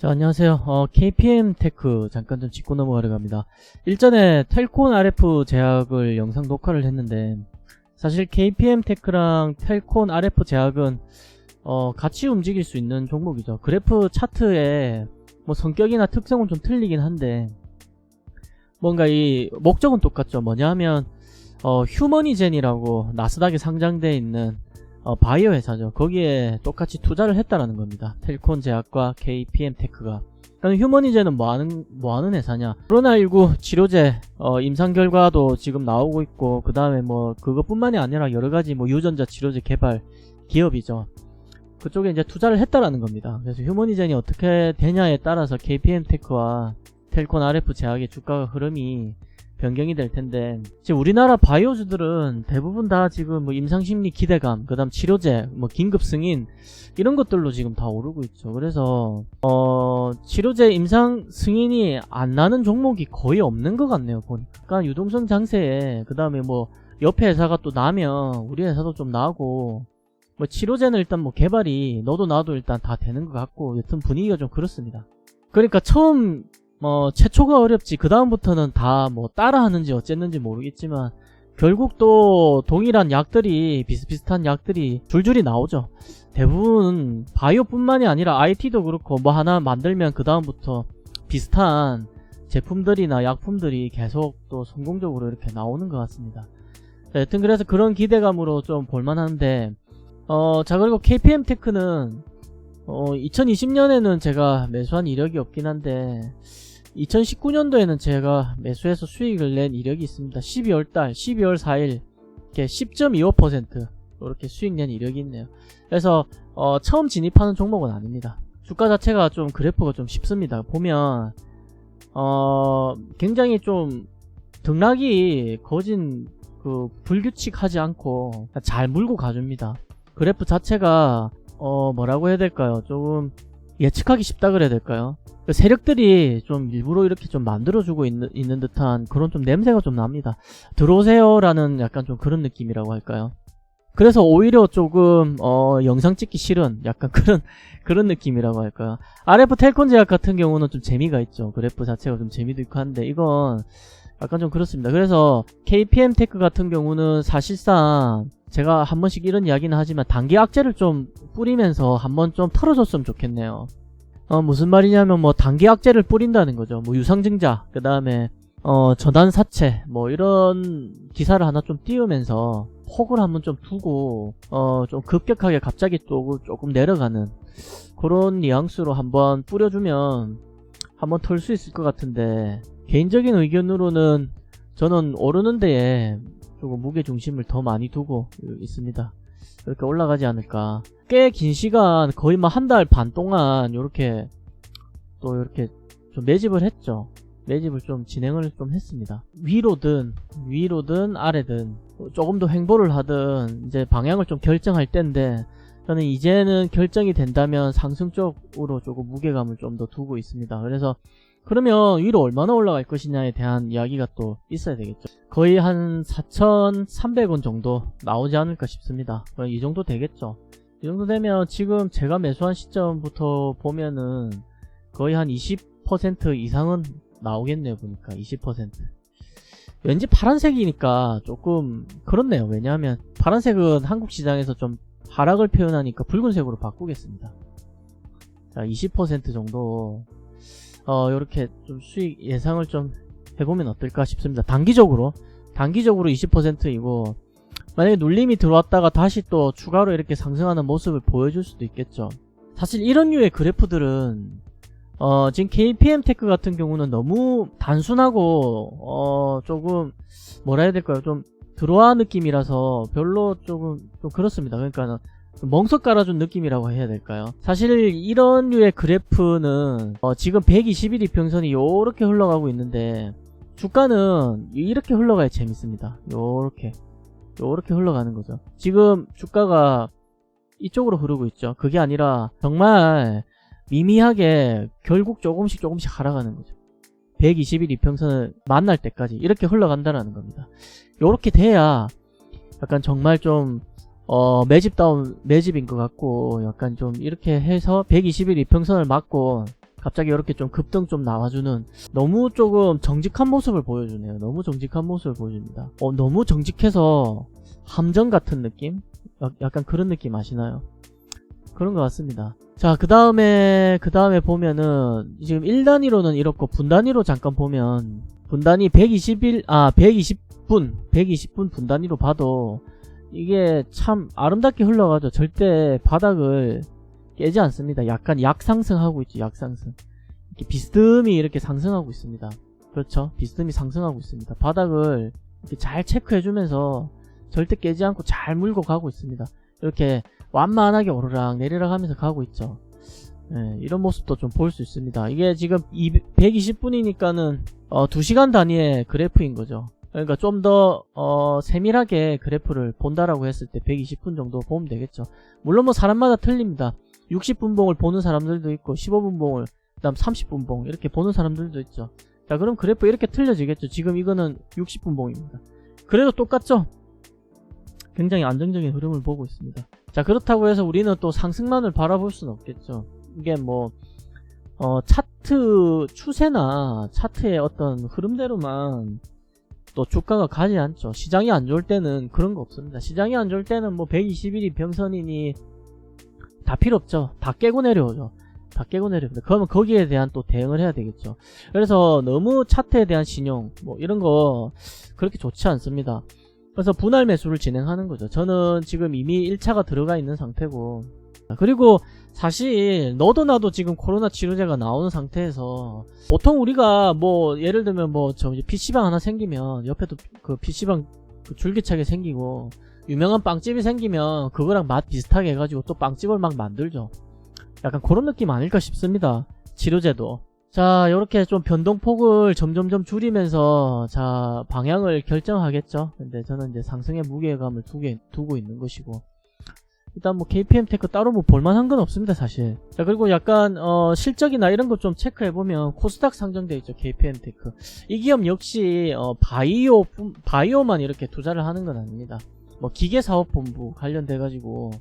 자, 안녕하세요. KPM 테크 잠깐 좀 짚고 넘어가려고 합니다. 일전에 텔콘 RF 제약을 영상 녹화를 했는데, 사실 KPM 테크랑 텔콘 RF 제약은 같이 움직일 수 있는 종목이죠. 그래프 차트의 뭐 성격이나 특성은 좀 틀리긴 한데, 뭔가 이 목적은 똑같죠. 뭐냐 하면 휴머니젠이라고 나스닥에 상장되어 있는 바이오 회사죠. 거기에 똑같이 투자를 했다라는 겁니다. 텔콘 제약과 KPM 테크가. 그럼 휴머니젠은 뭐 하는 회사냐? 코로나19 치료제 임상 결과도 지금 나오고 있고, 그 다음에 뭐 그것뿐만이 아니라 여러 가지 뭐 유전자 치료제 개발 기업이죠. 그쪽에 이제 투자를 했다라는 겁니다. 그래서 휴머니젠이 어떻게 되냐에 따라서 KPM 테크와 텔콘 RF 제약의 주가 흐름이 변경이 될 텐데, 지금 우리나라 바이오주들은 대부분 다 지금 뭐 임상심리 기대감, 그 다음 치료제, 뭐 긴급 승인 이런 것들로 지금 다 오르고 있죠. 그래서 치료제 임상 승인이 안 나는 종목이 거의 없는 것 같네요, 보니까. 그러니까 유동성 장세에 그 다음에 뭐 옆에 회사가 또 나면 우리 회사도 좀 나고, 뭐 치료제는 일단 뭐 개발이 너도 나도 일단 다 되는 것 같고, 여튼 분위기가 좀 그렇습니다. 그러니까 처음 최초가 어렵지 그 다음부터는 다 뭐 따라하는지 어쨌는지 모르겠지만, 결국 또 동일한 약들이, 비슷비슷한 약들이 줄줄이 나오죠. 대부분 바이오뿐만이 아니라 IT도 그렇고, 뭐 하나 만들면 그 다음부터 비슷한 제품들이나 약품들이 계속 또 성공적으로 이렇게 나오는 것 같습니다. 여튼 그래서 그런 기대감으로 좀 볼만한데, 자, 그리고 KPM 테크는 2020년에는 제가 매수한 이력이 없긴 한데, 2019년도에는 제가 매수해서 수익을 낸 이력이 있습니다. 12월 4일 이렇게 10.25% 이렇게 수익 낸 이력이 있네요. 그래서 처음 진입하는 종목은 아닙니다. 주가 자체가 좀 그래프가 좀 쉽습니다. 보면 굉장히 좀 등락이 거진 불규칙하지 않고 잘 물고 가줍니다. 그래프 자체가 뭐라고 해야 될까요? 조금 예측하기 쉽다 그래야 될까요? 세력들이 좀 일부러 이렇게 좀 만들어주고 있는 듯한 그런 좀 냄새가 좀 납니다. 들어오세요 라는 약간 좀 그런 느낌이라고 할까요? 그래서 오히려 조금 영상 찍기 싫은 약간 그런 느낌이라고 할까요? RF 텔콘 제약 같은 경우는 좀 재미가 있죠. 그래프 자체가 좀 재미도 있고 한데, 이건 약간 좀 그렇습니다. 그래서 KPM 테크 같은 경우는 사실상 제가 한 번씩 이런 이야기는 하지만 단기 악재를 좀 뿌리면서 한번 좀 털어줬으면 좋겠네요. 무슨 말이냐면 뭐 단기 악재를 뿌린다는 거죠. 뭐 유상증자, 그 다음에 전환사채, 뭐 이런 기사를 하나 좀 띄우면서 폭을 한번 좀 두고 좀 급격하게 갑자기 또 조금 내려가는 그런 뉘앙스로 한번 뿌려주면 한번 털 수 있을 것 같은데, 개인적인 의견으로는 저는 오르는 데에 조금 무게중심을 더 많이 두고 있습니다. 이렇게 올라가지 않을까. 꽤 긴 시간, 거의 뭐 한 달 반 동안 요렇게 또 이렇게 좀 매집을 했죠. 매집을 좀 진행을 좀 했습니다. 위로든 아래든 조금 더 횡보를 하든 이제 방향을 좀 결정할 때인데, 저는 이제는 결정이 된다면 상승 쪽으로 조금 무게감을 좀 더 두고 있습니다. 그래서 그러면 위로 얼마나 올라갈 것이냐에 대한 이야기가 또 있어야 되겠죠. 거의 한 4,300원 정도 나오지 않을까 싶습니다. 이 정도 되겠죠. 이 정도 되면 지금 제가 매수한 시점부터 보면은 거의 한 20% 이상은 나오겠네요. 보니까 20%. 왠지 파란색이니까 조금 그렇네요. 왜냐하면 파란색은 한국 시장에서 좀 하락을 표현하니까 붉은색으로 바꾸겠습니다. 자, 20% 정도 요렇게 좀 수익 예상을 좀 해보면 어떨까 싶습니다. 단기적으로 20%이고, 만약에 눌림이 들어왔다가 다시 또 추가로 이렇게 상승하는 모습을 보여줄 수도 있겠죠. 사실 이런 류의 그래프들은 지금 KPM 테크 같은 경우는 너무 단순하고 조금 뭐라 해야 될까요? 좀 들어와 느낌이라서 별로 좀 그렇습니다. 그러니까 멍석 깔아준 느낌이라고 해야 될까요? 사실 이런 류의 그래프는 지금 121 이평선이 요렇게 흘러가고 있는데, 주가는 이렇게 흘러가야 재밌습니다. 요렇게 흘러가는 거죠. 지금 주가가 이쪽으로 흐르고 있죠. 그게 아니라 정말 미미하게 결국 조금씩 하락하는 거죠. 121 이평선을 만날 때까지 이렇게 흘러간다는 겁니다. 요렇게 돼야 약간 정말 좀 매집다운 매집인 것 같고, 약간 좀 이렇게 해서 121 이평선을 맞고 갑자기 이렇게 좀 급등 좀 나와주는, 너무 조금 정직한 모습을 보여주네요. 너무 정직한 모습을 보여줍니다. 너무 정직해서 함정 같은 느낌? 약간 그런 느낌 아시나요? 그런 것 같습니다. 자, 그 다음에 보면은 지금 1단위로는 이렇고 분단위로 잠깐 보면, 분단위 120분 분단위로 봐도 이게 참 아름답게 흘러가죠. 절대 바닥을 깨지 않습니다. 약간 약상승하고 있죠. 약상승. 이렇게 비스듬히 이렇게 상승하고 있습니다. 그렇죠. 비스듬히 상승하고 있습니다. 바닥을 이렇게 잘 체크해주면서 절대 깨지 않고 잘 물고 가고 있습니다. 이렇게 완만하게 오르락 내리락 하면서 가고 있죠. 네, 이런 모습도 좀 볼 수 있습니다. 이게 지금 120분이니까는 2시간 단위의 그래프인 거죠. 그러니까 좀 더 세밀하게 그래프를 본다라고 했을 때 120분 정도 보면 되겠죠. 물론 뭐 사람마다 틀립니다. 60분 봉을 보는 사람들도 있고 15분 봉을, 그 다음 30분 봉 이렇게 보는 사람들도 있죠. 자, 그럼 그래프 이렇게 틀려지겠죠. 지금 이거는 60분 봉입니다. 그래도 똑같죠. 굉장히 안정적인 흐름을 보고 있습니다. 자, 그렇다고 해서 우리는 또 상승만을 바라볼 수는 없겠죠. 이게 뭐 차트 추세나 차트의 어떤 흐름대로만 또 주가가 가지 않죠. 시장이 안 좋을 때는 그런 거 없습니다. 시장이 안 좋을 때는 뭐 120일이 병선이니 다 필요 없죠. 다 깨고 내려오죠. 다 깨고 내려옵니다. 그러면 거기에 대한 또 대응을 해야 되겠죠. 그래서 너무 차트에 대한 신용 뭐 이런 거 그렇게 좋지 않습니다. 그래서 분할 매수를 진행하는 거죠. 저는 지금 이미 1차가 들어가 있는 상태고, 그리고 사실 너도 나도 지금 코로나 치료제가 나오는 상태에서 보통 우리가 뭐 예를 들면 뭐 저 PC방 하나 생기면 옆에도 그 PC방 그 줄기차게 생기고 유명한 빵집이 생기면 그거랑 맛 비슷하게 해가지고 또 빵집을 막 만들죠. 약간 그런 느낌 아닐까 싶습니다. 치료제도. 자, 이렇게 좀 변동폭을 점점점 줄이면서 자 방향을 결정하겠죠. 근데 저는 이제 상승의 무게감을 두고 있는 것이고, 일단 뭐 KPM테크 따로 뭐 볼만한 건 없습니다 사실. 자, 그리고 약간 실적이나 이런 거 좀 체크해보면 코스닥 상장돼 있죠. KPM테크 이 기업 역시 바이오만 이렇게 투자를 하는 건 아닙니다. 뭐 기계사업본부 관련돼가지고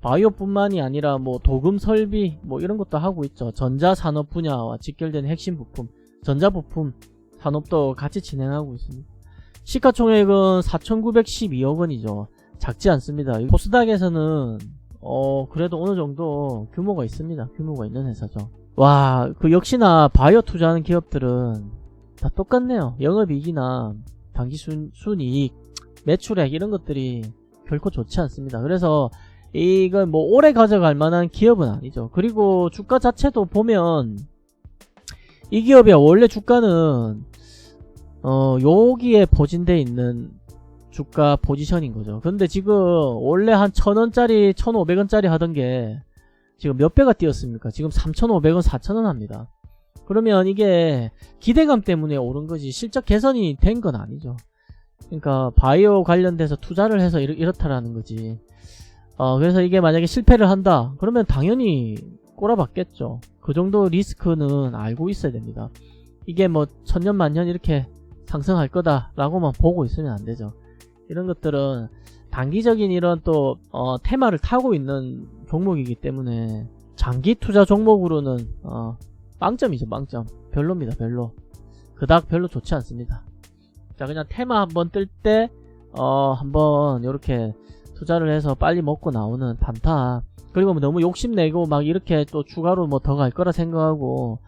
바이오뿐만이 아니라 뭐 도금 설비 뭐 이런 것도 하고 있죠. 전자산업 분야와 직결되는 핵심 부품, 전자부품 산업도 같이 진행하고 있습니다. 시가총액은 4,912억 원이죠. 작지 않습니다. 코스닥에서는 그래도 어느 정도 규모가 있습니다. 규모가 있는 회사죠. 와, 그 역시나 바이오 투자하는 기업들은 다 똑같네요. 영업이익이나 당기순이익, 매출액 이런 것들이 결코 좋지 않습니다. 그래서 이건 뭐 오래 가져갈 만한 기업은 아니죠. 그리고 주가 자체도 보면 이 기업의 원래 주가는 여기에 포진되어 있는 주가 포지션인 거죠. 근데 지금 원래 한 1,000원짜리 1,500원짜리 하던 게 지금 몇 배가 뛰었습니까? 지금 3,500원 4,000원 합니다. 그러면 이게 기대감 때문에 오른 거지 실적 개선이 된 건 아니죠. 그러니까 바이오 관련돼서 투자를 해서 이렇다라는 거지. 그래서 이게 만약에 실패를 한다 그러면 당연히 꼬라박겠죠. 그 정도 리스크는 알고 있어야 됩니다. 이게 뭐 천년 만년 이렇게 상승할 거다 라고만 보고 있으면 안 되죠. 이런 것들은 단기적인 이런 또 테마를 타고 있는 종목이기 때문에 장기 투자 종목으로는 빵점이죠. 빵점. 별로입니다. 별로. 그닥 별로 좋지 않습니다. 자, 그냥 테마 한번 뜰 때 한번 이렇게 투자를 해서 빨리 먹고 나오는 단타. 그리고 뭐 너무 욕심내고 막 이렇게 또 추가로 뭐 더 갈 거라 생각하고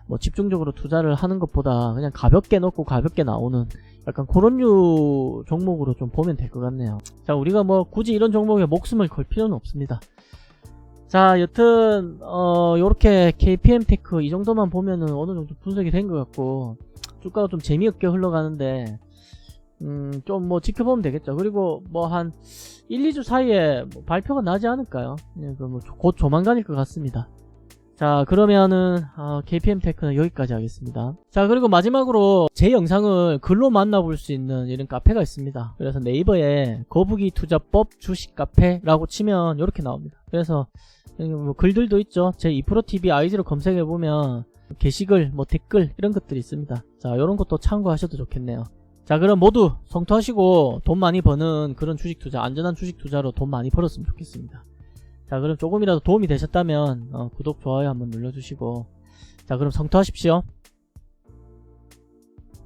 뭐 집중적으로 투자를 하는 것보다 그냥 가볍게 넣고 가볍게 나오는 약간 그런 류 종목으로 좀 보면 될 것 같네요. 자, 우리가 뭐 굳이 이런 종목에 목숨을 걸 필요는 없습니다. 자, 여튼 요렇게 KPM테크 이 정도만 보면은 어느 정도 분석이 된 것 같고 주가가 좀 재미없게 흘러가는데 좀 뭐 지켜보면 되겠죠. 그리고 뭐 한 1, 2주 사이에 뭐 발표가 나지 않을까요? 예, 뭐 곧 조만간일 것 같습니다. 자, 그러면은 KPM테크는 여기까지 하겠습니다. 자, 그리고 마지막으로 제 영상을 글로 만나볼 수 있는 이런 카페가 있습니다. 그래서 네이버에 거북이 투자법 주식 카페라고 치면 이렇게 나옵니다. 그래서 뭐 글들도 있죠. 제 2프로TV IG로 검색해보면 게시글, 뭐 댓글 이런 것들이 있습니다. 자, 이런 것도 참고하셔도 좋겠네요. 자, 그럼 모두 성투하시고 돈 많이 버는 그런 주식 투자, 안전한 주식 투자로 돈 많이 벌었으면 좋겠습니다. 자, 그럼 조금이라도 도움이 되셨다면 구독, 좋아요 한번 눌러주시고 자, 그럼 성토하십시오.